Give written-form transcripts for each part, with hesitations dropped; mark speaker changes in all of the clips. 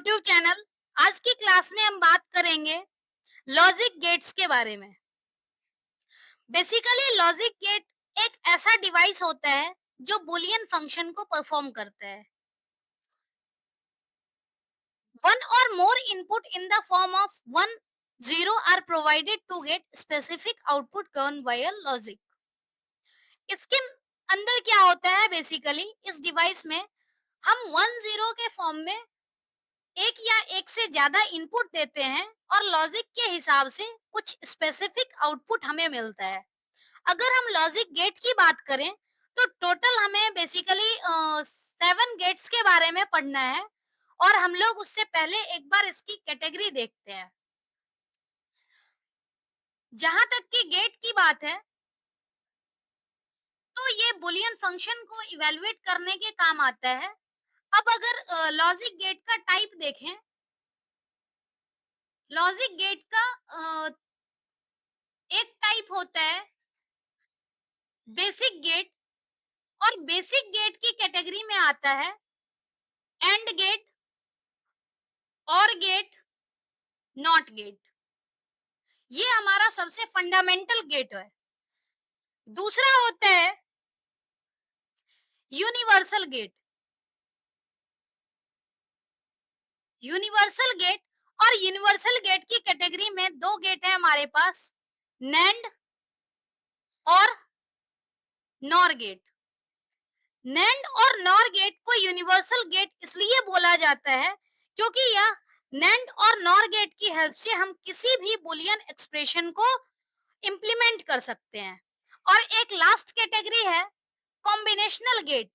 Speaker 1: YouTube channel. आज की class में हम बात करेंगे लॉजिक गेट्स के बारे में। बेसिकली लॉजिक गेट एक ऐसा डिवाइस होता है जो बुलियन फंक्शन को परफॉर्म करता है। One or more input in the form of one zero are provided to get specific output govern by logic. इसके अंदर क्या होता है, बेसिकली इस डिवाइस में हम वन जीरो के फॉर्म में एक या एक से ज्यादा इनपुट देते हैं और लॉजिक के हिसाब से कुछ स्पेसिफिक आउटपुट हमें मिलता है। अगर हम लॉजिक गेट की बात करें तो टोटल हमें बेसिकली 7 गेट्स के बारे में पढ़ना है और हम लोग उससे पहले एक बार इसकी कैटेगरी देखते हैं। जहां तक कि गेट की बात है तो ये बुलियन फंक्शन को इवेलुएट करने के काम आता है। अब अगर लॉजिक गेट का टाइप देखें, लॉजिक गेट का एक टाइप होता है बेसिक गेट, और बेसिक गेट की कैटेगरी में आता है एंड गेट, और गेट, नॉट गेट। ये हमारा सबसे फंडामेंटल गेट है। दूसरा होता है यूनिवर्सल गेट। यूनिवर्सल गेट और यूनिवर्सल गेट की कैटेगरी में दो गेट है हमारे पास, नैंड और नॉर गेट। नैंड और नॉर गेट को यूनिवर्सल गेट इसलिए बोला जाता है क्योंकि यह नैंड और नॉर गेट की हेल्प से हम किसी भी बुलियन एक्सप्रेशन को इंप्लीमेंट कर सकते हैं। और एक लास्ट कैटेगरी है कॉम्बिनेशनल गेट।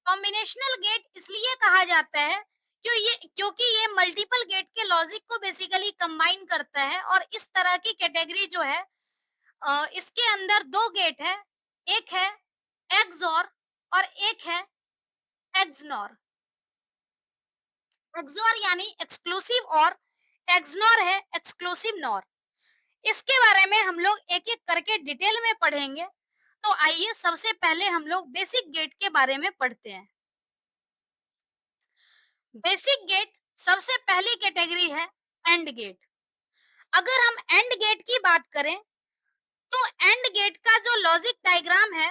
Speaker 1: कॉम्बिनेशनल गेट इसलिए कहा जाता है क्योंकि ये मल्टीपल गेट के लॉजिक को बेसिकली कंबाइन करता है। और इस तरह की कैटेगरी जो है, इसके अंदर दो गेट है, एक है एक्सॉर और एक है एक्सनॉर। एक्सॉर यानी एक्सक्लूसिव और एक्सनॉर है एक्सक्लूसिव नॉर। इसके बारे में हम लोग एक एक करके डिटेल में पढ़ेंगे। तो आइए सबसे पहले हम लोग बेसिक गेट के बारे में पढ़ते हैं। बेसिक गेट सबसे पहली कैटेगरी है एंड गेट। अगर हम एंड गेट की बात करें तो एंड गेट का जो लॉजिक डायग्राम है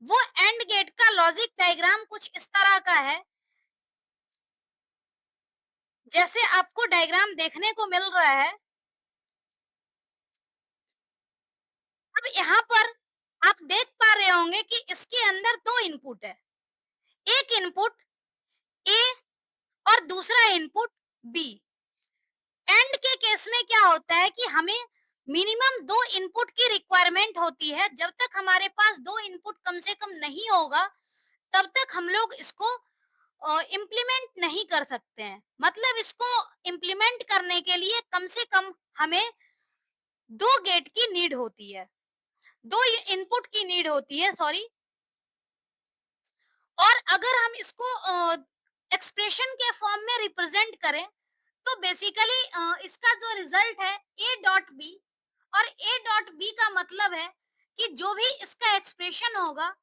Speaker 1: वो एंड गेट का लॉजिक डायग्राम कुछ इस तरह का है, जैसे आपको डायग्राम देखने को मिल रहा है। अब यहाँ पर आप देख पा रहे होंगे कि इसके अंदर दो इनपुट है, एक इनपुट ए और दूसरा इनपुट बी। एंड के केस में क्या होता है कि हमें मिनिमम दो इनपुट की रिक्वायरमेंट होती है। जब तक हमारे पास दो इनपुट कम से कम नहीं होगा तब तक हम लोग इसको इम्प्लीमेंट नहीं कर सकते हैं। मतलब इसको इम्प्लीमेंट करने के लिए कम से कम हमें दो गेट की नीड होती है, दो इनपुट की नीड होती है, सॉरी। और अगर हम इसको एक्सप्रेशन के फॉर्म में रिप्रेजेंट करें तो बेसिकली इसका जो रिजल्ट है ए डॉट बी, और ए डॉट बी का मतलब है कि जो भी इसका एक्सप्रेशन होगा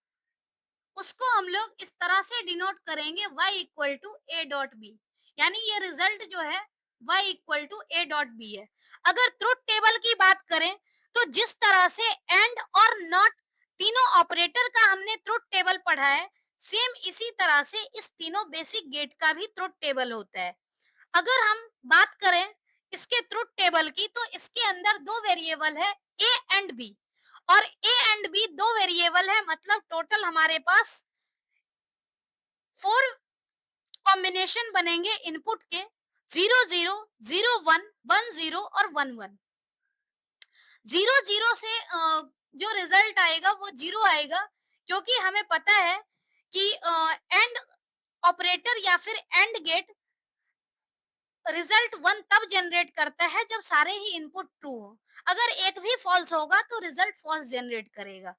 Speaker 1: उसको हम लोग इस तरह से डिनोट करेंगे y equal to A dot B. यानी ये रिजल्ट जो है y equal to A dot B है। अगर ट्रुथ टेबल की बात करें तो जिस तरह से एंड और नॉट तीनों ऑपरेटर का हमने ट्रुथ टेबल पढ़ा है, सेम इसी तरह से इस तीनों बेसिक गेट का भी ट्रुथ टेबल होता है। अगर हम बात करें इसके ट्रुथ टेबल की तो इसके अंदर दो वेरिएबल है ए एंड बी, और ए एंड बी दो वेरिएबल है, मतलब टोटल हमारे पास 4 कॉम्बिनेशन बनेंगे इनपुट के, 0 0 0 1 1 0 और 1 1। 0 0 से जो रिजल्ट आएगा वो 0 आएगा, क्योंकि हमें पता है कि एंड ऑपरेटर या फिर एंड गेट रिजल्ट 1 तब जनरेट करता है जब सारे ही इनपुट ट्रू हो। अगर एक भी फॉल्स होगा तो रिजल्ट फॉल्स जनरेट करेगा।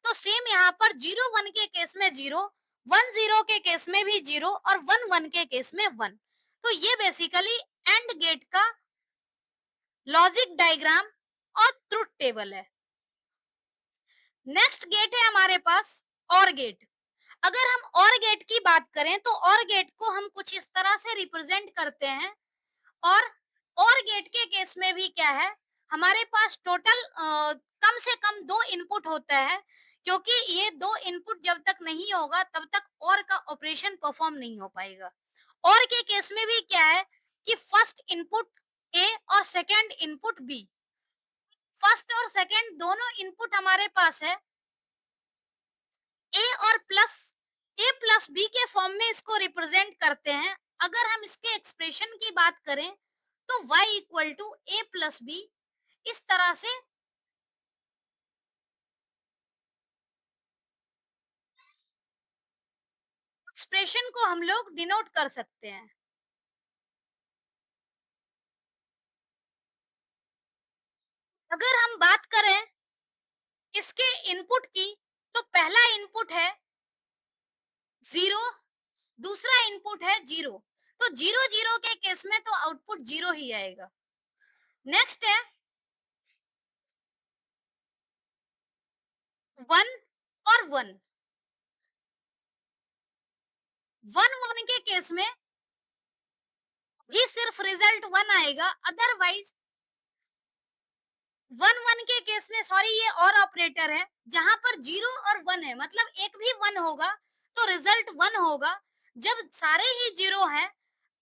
Speaker 1: तो सेम यहाँ पर 0 1 के केस में 0, 1 0 के केस में भी 0 और 1 1 के केस में 1। तो ये बेसिकली एंड गेट का लॉजिक डायग्राम और ट्रुथ टेबल है। नेक्स्ट गेट है हमारे पास और गेट। अगर हम और गेट की बात करें तो और गेट को हम कुछ इस तरह से रिप्रेजेंट करते हैं। और गेट के केस में भी क्या है, हमारे पास टोटल कम से कम 2 इनपुट होता है, क्योंकि ये 2 इनपुट जब तक नहीं होगा तब तक और का ऑपरेशन परफॉर्म नहीं हो पाएगा। और के केस में भी क्या है कि फर्स्ट इनपुट ए और सेकंड इनपुट बी, फर्स्ट और सेकंड दोनों इनपुट हमारे पास है ए और प्लस ए प्लस बी के फॉर्म में इसको रिप्रेजेंट करते हैं। अगर हम इसके एक्सप्रेशन की बात करें तो y equal to A plus B, इस तरह से एक्सप्रेशन को हम लोग डिनोट कर सकते हैं। अगर हम बात करें इसके इनपुट की, तो पहला इनपुट है जीरो, दूसरा इनपुट है जीरो, तो जीरो जीरो के केस में तो आउटपुट जीरो ही आएगा। नेक्स्ट है वन और वन, वन वन के केस में भी सिर्फ रिजल्ट वन आएगा, अदरवाइज वन वन के केस में, सॉरी ये और ऑपरेटर है जहां पर जीरो और वन है, मतलब एक भी वन होगा तो रिजल्ट वन होगा, जब सारे ही जीरो हैं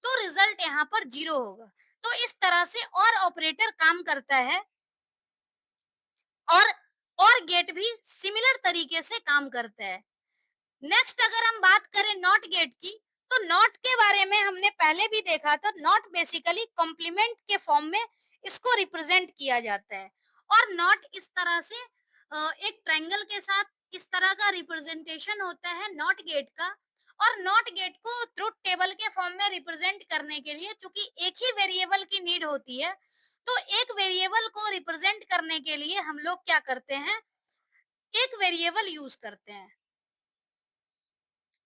Speaker 1: तो रिजल्ट यहाँ पर जीरो होगा। तो इस तरह से और ऑपरेटर काम करता है। और गेट भी सिमिलर तरीके से काम करता है। नेक्स्ट अगर हम बात करें नॉट गेट की, तो नॉट के बारे में हमने पहले भी देखा था। नॉट बेसिकली कॉम्प्लीमेंट के फॉर्म में इसको रिप्रेजेंट किया जाता है। और नॉट इस तरह से एक ट्रायंगल के साथ इस तरह का रिप्रेजेंटेशन होता है नॉट गेट का। और नॉट गेट को ट्रुथ टेबल के फॉर्म में रिप्रेजेंट करने के लिए, चूंकि एक ही वेरिएबल की नीड होती है, तो एक वेरिएबल को रिप्रेजेंट करने के लिए हम लोग क्या करते हैं, एक वेरिएबल यूज करते हैं।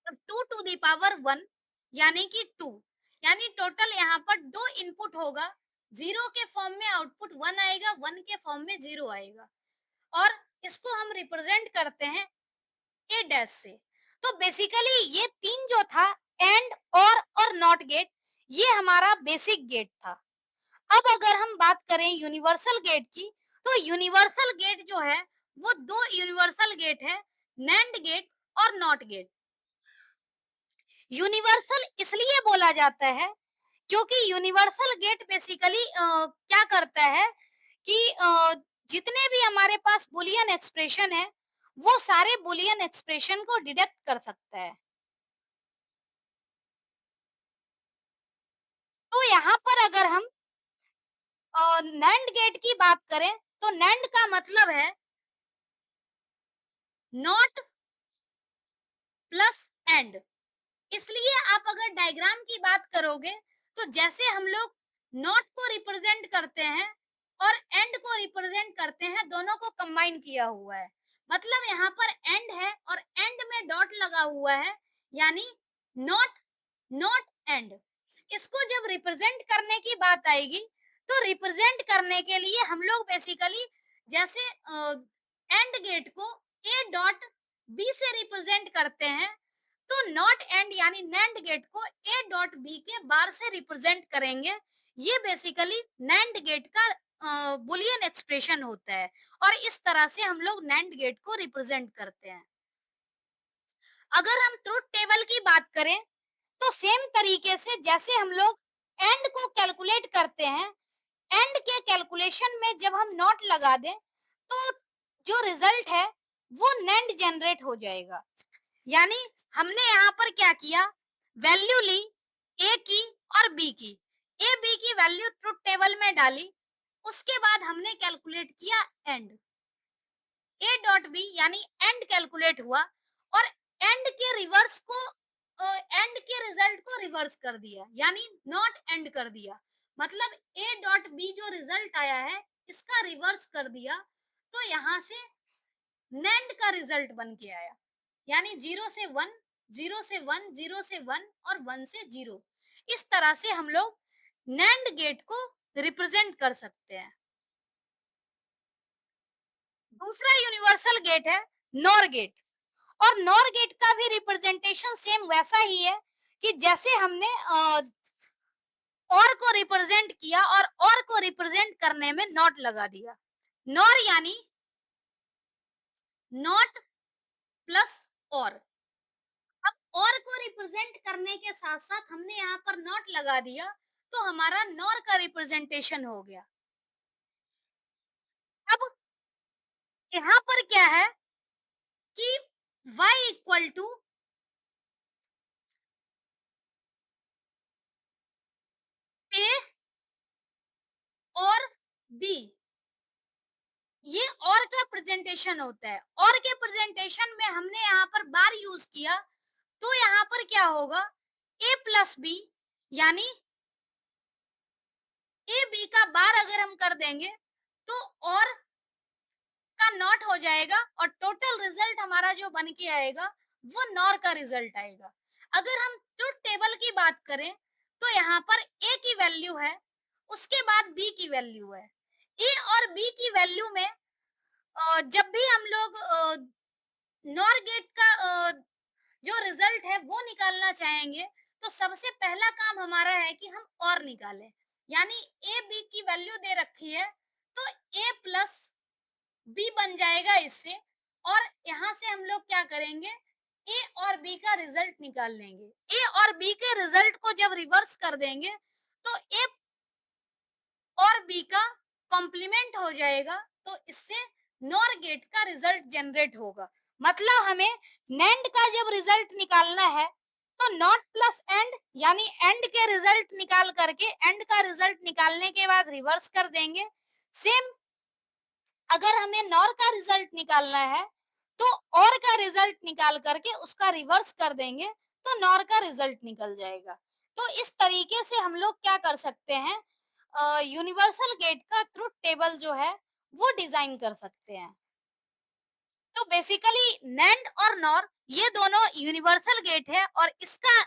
Speaker 1: Two to the power one, यानी कि टू, यानी टोटल यहाँ पर दो इनपुट होगा। जीरो के फॉर्म में आउटपुट वन आएगा, वन के फॉर्म में जीरो आएगा। और इसको हम रिप्रेजेंट करते हैं ए डैश से। तो बेसिकली ये तीन जो था, एंड और नॉट गेट, ये हमारा बेसिक गेट था। अब अगर हम बात करें यूनिवर्सल गेट की, तो यूनिवर्सल गेट जो है वो दो यूनिवर्सल गेट है, नैंड गेट और नॉट गेट। यूनिवर्सल इसलिए बोला जाता है क्योंकि यूनिवर्सल गेट बेसिकली क्या करता है कि जितने भी हमारे पास बुलियन एक्सप्रेशन है, वो सारे बुलियन एक्सप्रेशन को डिडक्ट कर सकता है। तो यहाँ पर अगर हम नैंड गेट की बात करें, तो नैंड का मतलब है नॉट प्लस एंड। इसलिए आप अगर डायग्राम की बात करोगे, तो जैसे हम लोग नॉट को रिप्रेजेंट करते हैं और एंड को रिप्रेजेंट करते हैं, दोनों को कंबाइन किया हुआ है। मतलब यहाँ पर एंड है और एंड में डॉट लगा हुआ है, यानी नॉट नॉट एंड। इसको जब रिप्रेजेंट करने की बात आएगी, तो रिप्रेजेंट करने के लिए हम लोग बेसिकली जैसे एंड गेट को ए डॉट बी से रिप्रेजेंट करते हैं, तो नॉट एंड यानी नैंड गेट को ए डॉट बी के बार से रिप्रेजेंट करेंगे। ये बेसिकली नैंड गेट का बुलियन एक्सप्रेशन होता है। और इस तरह से हम लोग नैंड गेट को रिप्रेजेंट करते हैं। अगर हम ट्रुथ टेबल की बात करें, तो सेम तरीके से जैसे हम लोग एंड को कैलकुलेट करते हैं, एंड के कैलकुलेशन में जब हम नॉट लगा दें, तो जो रिजल्ट है वो नैंड जनरेट हो जाएगा। यानी हमने यहाँ पर क्या किया, वैल्यू ली ए की और बी की, ए बी की वैल्यू ट्रुथ टेबल में डाली, उसके बाद हमने कैलकुलेट किया एंड, ए डॉट बी यानी एंड कैलकुलेट हुआ, और एंड के रिवर्स को एंड के रिजल्ट को रिवर्स कर दिया, यानी नॉट एंड कर दिया। मतलब ए डॉट बी जो रिजल्ट आया है, इसका रिवर्स कर दिया, तो यहाँ से नैंड का रिजल्ट बन के आया। यानी जीरो से वन, जीरो से वन, जीरो से वन और वन से जीरो। इस तरह से हम लोग नैंड गेट को रिप्रेजेंट कर सकते हैं। दूसरा यूनिवर्सल गेट है नॉर गेट। और नॉर गेट का भी रिप्रेजेंटेशन सेम वैसा ही है कि जैसे हमने और को रिप्रेजेंट किया और को रिप्रेजेंट करने में नॉट लगा दिया। नॉर यानी नॉट प्लस और। अब और को रिप्रेजेंट करने के साथ साथ हमने यहाँ पर नॉट लगा दिया, तो हमारा नॉर का रिप्रेजेंटेशन हो गया। अब यहाँ पर क्या है कि y इक्वल टू a और b, ये और का प्रेजेंटेशन होता है। और के प्रेजेंटेशन में हमने यहाँ पर बार यूज किया, तो यहाँ पर क्या होगा, a प्लस बी, यानी ए बी का बार अगर हम कर देंगे तो और का नॉट हो जाएगा और टोटल रिजल्ट हमारा जो बन के आएगा वो नॉर का रिजल्ट आएगा। अगर हम ट्रुथ टेबल की बात करें तो यहाँ पर ए की वैल्यू है, उसके बाद बी की वैल्यू है। ए और बी की वैल्यू में जब भी हम लोग नॉर गेट का जो रिजल्ट है वो निकालना चाहेंगे, तो सबसे पहला काम हमारा है कि हम और निकालें। यानी ए बी की वैल्यू दे रखी है, तो ए प्लस बी बन जाएगा इससे, और यहाँ से हम लोग क्या करेंगे, ए और बी का रिजल्ट निकाल लेंगे। ए और बी के रिजल्ट को जब रिवर्स कर देंगे तो ए और बी का कॉम्प्लीमेंट हो जाएगा, तो इससे नॉर गेट का रिजल्ट जनरेट होगा। मतलब हमें नैंड का जब रिजल्ट निकालना है तो नॉट प्लस एंड, यानी एंड के रिजल्ट निकाल करके एंड का रिजल्ट निकालने के बाद रिवर्स कर देंगे। सेम अगर हमें नॉर का रिजल्ट निकालना है तो और का रिजल्ट निकाल करके उसका रिवर्स कर देंगे तो नॉर का रिजल्ट निकल जाएगा। तो इस तरीके से हम लोग क्या कर सकते हैं, यूनिवर्सल गेट का ट्रुथ टेबल जो है वो डिजाइन कर सकते हैं। तो बेसिकली नैंड और नॉर ये दोनों यूनिवर्सल गेट है और इसका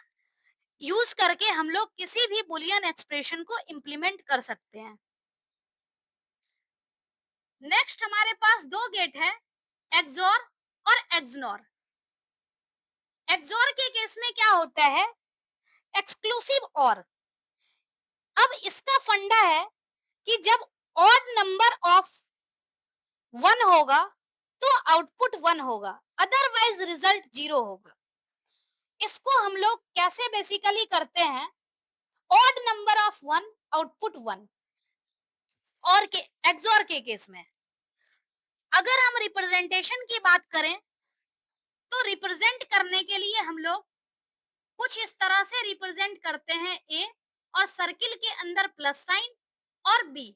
Speaker 1: यूज करके हम लोग किसी भी बुलियन एक्सप्रेशन को इम्प्लीमेंट कर सकते हैं। नेक्स्ट हमारे पास दो गेट है, एक्सॉर और एक्सनॉर। एक्सॉर के केस में क्या होता है, एक्सक्लूसिव और। अब इसका फंडा है कि जब ऑड नंबर ऑफ वन होगा तो आउटपुट वन होगा, अदरवाइज रिजल्ट जीरो होगा। इसको हम लोग कैसे बेसिकली करते हैं, odd number of one output one. और के एक्सॉर के केस में अगर हम रिप्रेजेंटेशन की बात करें तो रिप्रेजेंट करने के लिए हम लोग कुछ इस तरह से रिप्रेजेंट करते हैं, ए और सर्किल के अंदर प्लस साइन और बी,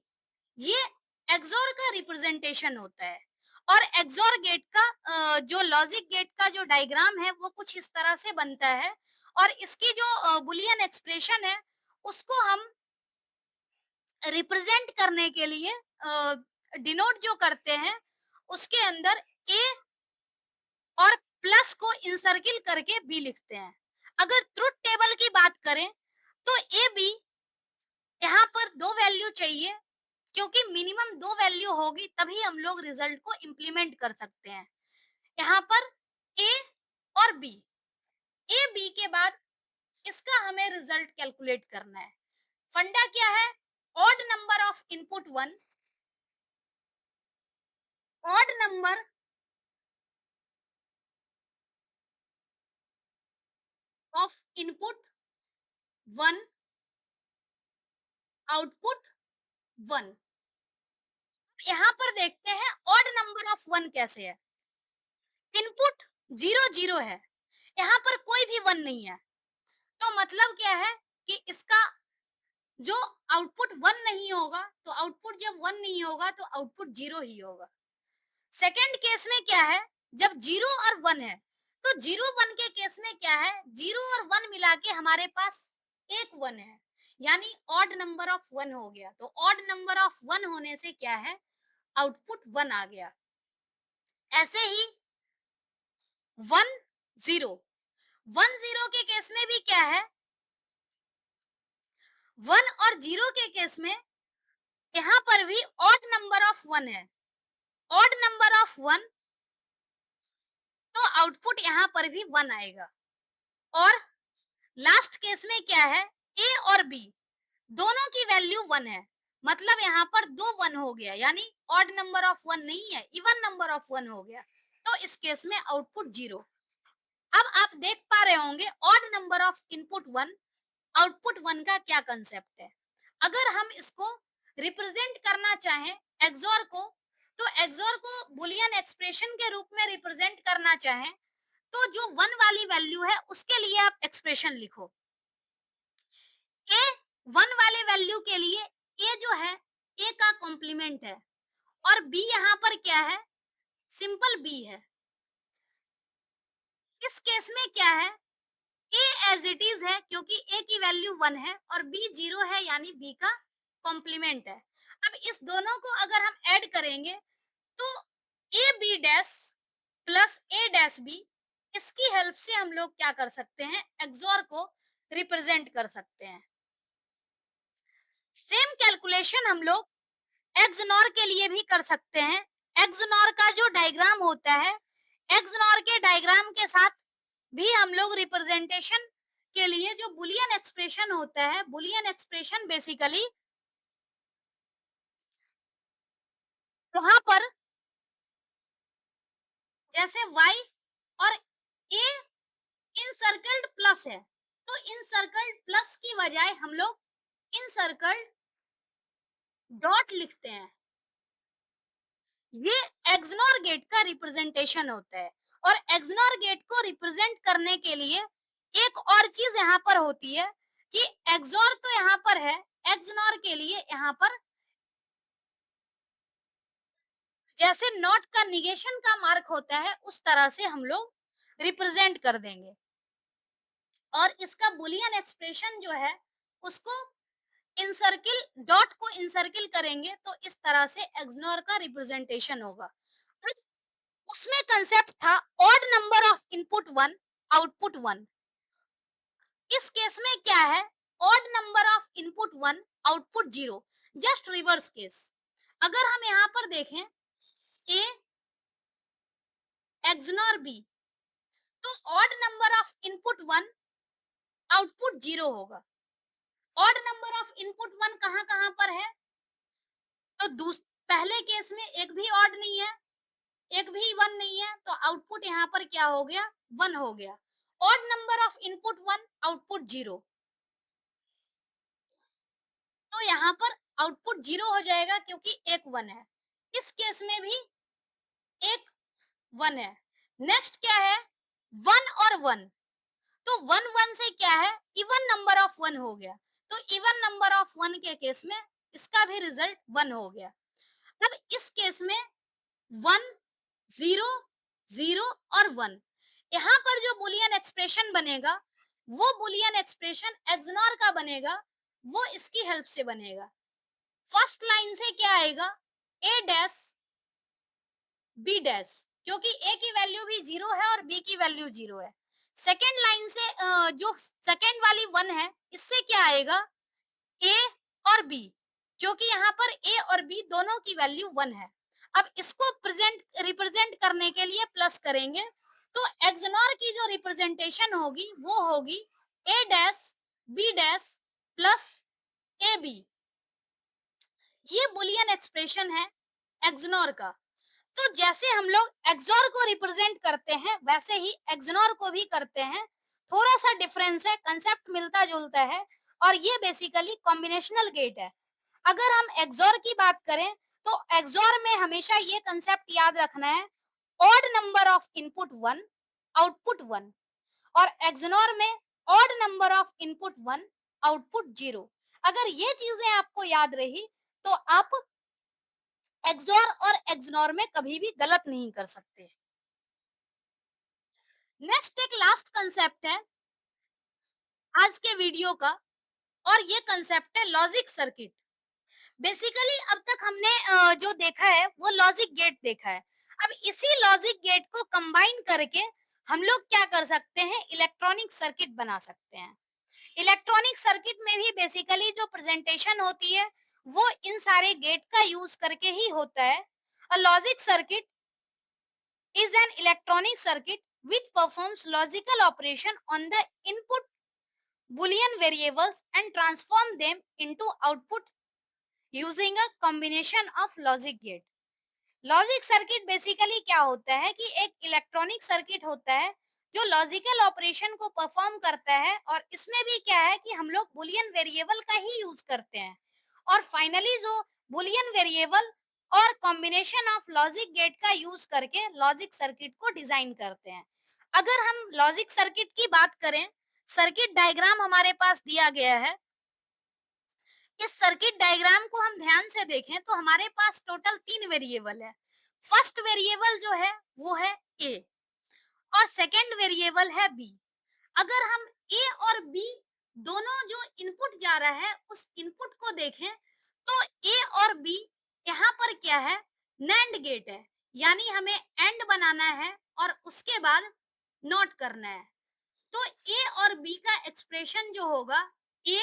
Speaker 1: ये एक्सोर का रिप्रेजेंटेशन होता है। और एक्सोर गेट का जो लॉजिक गेट का जो डायग्राम है वो कुछ इस तरह से बनता है, और इसकी जो बुलियन एक्सप्रेशन है उसको हम रिप्रेजेंट करने के लिए डिनोट जो करते हैं उसके अंदर ए और प्लस को इंसर्किल करके बी लिखते हैं। अगर ट्रुथ टेबल की बात करें तो ए बी यहाँ पर दो वैल्यू चाहिए, क्योंकि मिनिमम दो वैल्यू होगी तभी हम लोग रिजल्ट को इम्प्लीमेंट कर सकते हैं। यहाँ पर ए और बी, ए बी के बाद इसका हमें रिजल्ट कैलकुलेट करना है। फंडा क्या है, odd number of input one, odd number of input one, output one. यहाँ पर देखते हैं ऑड नंबर ऑफ वन कैसे है। इनपुट जीरो जीरो है, यहाँ पर कोई भी वन नहीं है, तो मतलब क्या है कि इसका जो आउटपुट वन नहीं होगा, तो आउटपुट जब वन नहीं होगा तो आउटपुट जीरो ही होगा। सेकेंड केस में क्या है, जब जीरो और वन है, तो जीरो वन के केस में क्या है, जीरो और वन मिला के हमारे पास एक वन है, यानी ऑड नंबर ऑफ वन हो गया। तो ऑड नंबर ऑफ वन होने से क्या है, आउटपुट वन आ गया। ऐसे ही वन जीरो, वन जीरो के केस में भी क्या है, वन और जीरो के केस में यहाँ पर भी ऑड नंबर ऑफ वन है। ऑड नंबर ऑफ वन तो आउटपुट यहाँ पर भी 1 आएगा। और लास्ट केस में क्या है, ए और बी दोनों की वैल्यू 1 है, मतलब यहाँ पर दो 1 हो गया, यानी ऑड नंबर ऑफ 1 नहीं है, इवन नंबर ऑफ 1 हो गया। तो इस केस में आउटपुट 0। अब आप देख पा रहे होंगे odd number of input 1, output 1 का क्या कंसेप्ट है। अगर हम इसको रिप्रेजेंट करना चाहें एक्सओर को, तो एक्सओर को बुलियन एक्सप्रेशन के रूप में रिप्रेजेंट करना चाहें, तो जो 1 वाली वैल्यू है उसके लिए आप एक्सप्रेशन लिखो। ए 1 वाले वैल्यू के लिए ए जो है ए का कॉम्प्लीमेंट है, और बी यहाँ पर क्या है, सिंपल बी है। इस केस में क्या है, ए एज इट इज है क्योंकि ए की वैल्यू 1 है और बी 0 है, यानी बी का कॉम्प्लीमेंट है। अब इस दोनों को अगर हम ऐड करेंगे तो A B dash plus A dash B, इसकी हेल्प से हम लोग क्या कर सकते हैं, एक्सओर को रिप्रेजेंट कर सकते हैं। सेम कैलकुलेशन हम लोग एक्सनॉर के लिए भी कर सकते हैं। एक्सनॉर का जो डायग्राम होता है, एक्सनॉर के डायग्राम के साथ भी हम लोग रिप्रेजेंटेशन के लिए जो बुलियन एक्सप्रेशन होता है, बुलियन एक्सप्रेशन बेसिकली वहां पर जैसे y और a इनसर्कल्ड प्लस है, तो इनसर्कल्ड प्लस की बजाय हम लोग इनसर्कल्ड डॉट लिखते हैं। ये एक्सनॉर गेट का रिप्रेजेंटेशन होता है। और एक्सनॉर गेट को रिप्रेजेंट करने के लिए एक और चीज यहाँ पर होती है कि एक्सोर तो यहाँ पर है, एक्सनॉर के लिए यहाँ पर जैसे नॉट का निगेशन का मार्क होता है उस तरह से हम लोग रिप्रेजेंट कर देंगे। और इसका बुलियन एक्सप्रेशन जो है उसको इनसर्किल डॉट को इनसर्किल करेंगे तो इस तरह से एक्सनॉर का रिप्रेजेंटेशन होगा। उसमें कंसेप्ट था odd number of input 1 output 1। इस केस में क्या है, odd number of input 1 output 0, just reverse case. अगर हम यहाँ पर देखें ए एक्सनॉर बी, तो odd number of input 1 output 0 होगा। ऑड नंबर ऑफ इनपुट 1 कहाँ कहाँ पर है, तो पहले केस में एक भी ऑड नहीं है, एक भी 1 नहीं है, तो आउटपुट यहाँ पर क्या हो गया, 1 हो गया। Odd number of input 1 output 0, तो यहाँ पर आउटपुट 0 हो जाएगा क्योंकि एक 1 है। इस केस में भी एक 1 है। नेक्स्ट क्या है, 1 और 1, तो 1 1 से क्या है, इवन नंबर ऑफ 1 हो गया, तो इवन नंबर ऑफ 1 के केस में इसका भी रिजल्ट 1 हो गया। अब इस केस में 1 0 0 और 1, यहाँ पर जो बुलियन एक्सप्रेशन बनेगा वो बुलियन एक्सप्रेशन एक्सनॉर का बनेगा, वो इसकी हेल्प से बनेगा। फर्स्ट लाइन से क्या आएगा, ए डैश बी डैश, क्योंकि ए की वैल्यू भी 0 है और बी की वैल्यू 0 है। सेकेंड लाइन से जो सेकेंड वाली 1 है, इससे क्या आएगा, ए और बी, क्योंकि यहाँ पर ए और बी दोनों की वैल्यू 1 है। अब इसको रिप्रेजेंट करने के लिए प्लस करेंगे, तो एक्सनॉर की जो रिप्रेजेंटेशन होगी वो होगी A dash B dash plus A B. ये बुलियन एक्सप्रेशन है एक्सनॉर का। तो जैसे हम लोग एक्सोर को रिप्रेजेंट करते हैं वैसे ही एक्सनॉर को भी करते हैं। थोड़ा सा डिफरेंस है, कंसेप्ट मिलता जुलता है, और ये बेसिकली कॉम्बिनेशनल गेट है। अगर हम एक्सोर की बात करें तो एक्सोर में हमेशा ये कंसेप्ट याद रखना है, odd number of input 1 output 1, और एक्सनॉर में odd number of input 1 output 0। अगर ये चीजें आपको याद रही तो आप एक्सोर और एक्सनॉर में कभी भी गलत नहीं कर सकते। नेक्स्ट एक लास्ट कंसेप्ट है आज के वीडियो का, और ये कंसेप्ट है लॉजिक सर्किट। बेसिकली अब तक हमने जो देखा है वो लॉजिक गेट देखा है। अब इसी लॉजिक गेट को कंबाइन करके हम लोग क्या कर सकते हैं, इलेक्ट्रॉनिक सर्किट बना सकते हैं। इलेक्ट्रॉनिक सर्किट में भी बेसिकली जो प्रेजेंटेशन होती है वो इन सारे गेट का यूज करके ही होता है। Logic circuit is an electronic circuit which performs logical operation on the input Boolean variables and transform them into output using a combination of logic gate. Logic circuit basically क्या होता है कि एक electronic circuit होता है जो logical operation को perform करता है, और इसमें भी क्या है कि हम लोग बुलियन वेरिएबल का ही यूज करते हैं, और फाइनली जो बुलियन वेरिएबल और कॉम्बिनेशन ऑफ लॉजिक गेट का यूज करके लॉजिक सर्किट को डिजाइन करते हैं। अगर हम लॉजिक सर्किट की बात करें, सर्किट डायग्राम हमारे पास दिया गया है। इस सर्किट डायग्राम को हम ध्यान से देखें तो हमारे पास टोटल 3 वेरिएबल है। फर्स्ट वेरिएबल जो है वो है ए और सेकंड वेरिएबल है बी। अगर हम ए और बी दोनों जो इनपुट जा रहा है उस इनपुट को देखें तो ए और बी यहाँ पर क्या है, नैंड गेट है, यानी हमें एंड बनाना है और उसके बाद नॉट करना है। तो ए और बी का एक्सप्रेशन जो होगा ए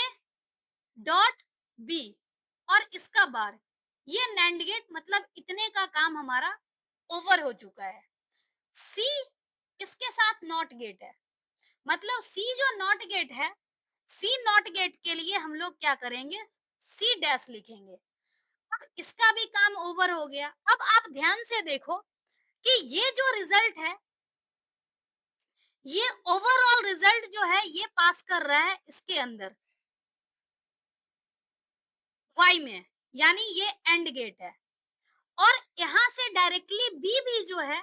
Speaker 1: डॉट बी और इसका बार, ये नैंड गेट मतलब इतने का काम हमारा ओवर हो चुका है। सी इसके साथ नॉट गेट है, मतलब सी जो नॉट गेट है, सी नॉट गेट के लिए हम लोग क्या करेंगे, सी डैश लिखेंगे। अब इसका भी काम ओवर हो गया। अब आप ध्यान से देखो कि ये जो रिजल्ट है, ये ओवरऑल रिजल्ट जो है ये पास कर रहा है इसके अंदर वाई में, यानी ये एंड गेट है, और यहाँ से डायरेक्टली बी भी जो है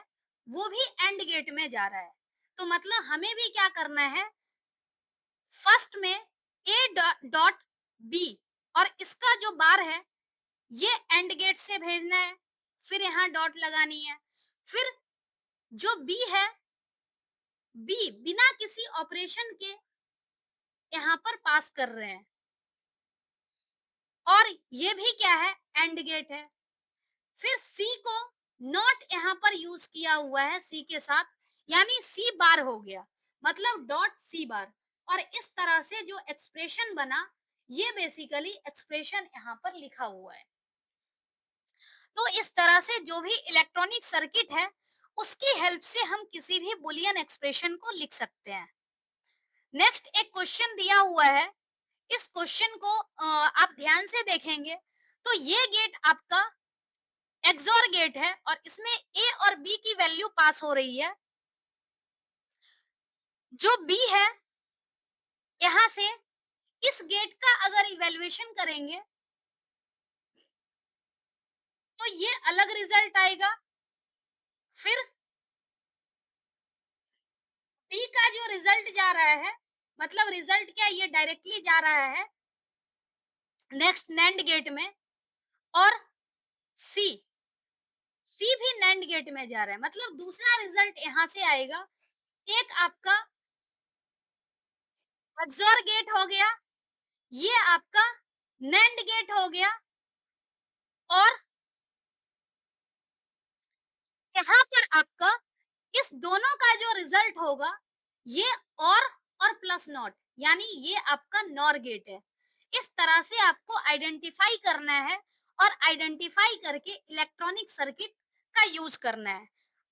Speaker 1: वो भी एंड गेट में जा रहा है। तो मतलब हमें भी क्या करना है, फर्स्ट में ए डॉट बी और इसका जो बार है ये एंड गेट से भेजना है, फिर यहाँ डॉट लगानी है, फिर जो बी है, बी बिना किसी ऑपरेशन के यहाँ पर पास कर रहे हैं, और ये भी क्या है, एंड गेट है। फिर सी को नॉट यहाँ पर यूज किया हुआ है सी के साथ, यानी सी बार हो गया, मतलब डॉट सी बार, और इस तरह से जो एक्सप्रेशन बना ये बेसिकली एक्सप्रेशन यहाँ पर लिखा हुआ है। तो इस तरह से जो भी इलेक्ट्रॉनिक सर्किट है उसकी हेल्प से हम किसी भी बुलियन एक्सप्रेशन को लिख सकते हैं। नेक्स्ट एक क्वेश्चन दिया हुआ है, इस क्वेश्चन को आप ध्यान से देखेंगे तो ये गेट आपका एक्सोर गेट है और इसमें ए और बी की वैल्यू पास हो रही है। जो बी है यहाँ से इस गेट का अगर इवैल्यूएशन करेंगे तो ये अलग रिजल्ट आएगा। फिर बी का जो रिजल्ट जा रहा है, मतलब रिजल्ट क्या, ये डायरेक्टली जा रहा है नेक्स्ट नैंड गेट में, और सी सी भी नैंड गेट में जा रहा है, मतलब दूसरा रिजल्ट यहाँ से आएगा। एक आपका एक्सोर गेट हो गया, ये आपका नैंड गेट हो गया, और यहाँ पर आपका इस दोनों का जो रिजल्ट होगा ये और प्लस नॉट, यानी ये आपका नॉर गेट है। इस तरह से आपको आइडेंटिफाई करना है और आइडेंटिफाई करके इलेक्ट्रॉनिक सर्किट का यूज करना है।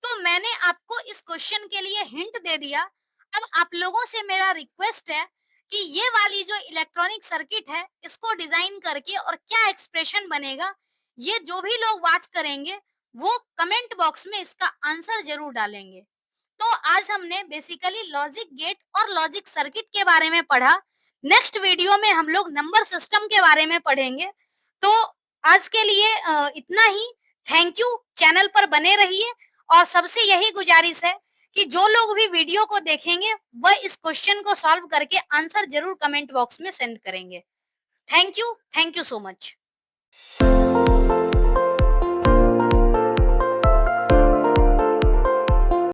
Speaker 1: तो मैंने आपको इस क्वेश्चन के लिए हिंट दे दिया। अब आप लोगों से मेरा रिक्वेस्ट है कि ये वाली जो इलेक्ट्रॉनिक सर्किट है इसको डिजाइन करके और क्या एक्सप्रेशन बनेगा, ये जो भी लोग वॉच करेंगे वो कमेंट बॉक्स में इसका आंसर जरूर डालेंगे। तो आज हमने बेसिकली लॉजिक गेट और लॉजिक सर्किट के बारे में पढ़ा। नेक्स्ट वीडियो में हम लोग नंबर सिस्टम के बारे में पढ़ेंगे। तो आज के लिए इतना ही। थैंक यू, चैनल पर बने रहिए, और सबसे यही गुजारिश है कि जो लोग भी वीडियो को देखेंगे वह इस क्वेश्चन को सॉल्व करके आंसर जरूर कमेंट बॉक्स में सेंड करेंगे। Thank you so much.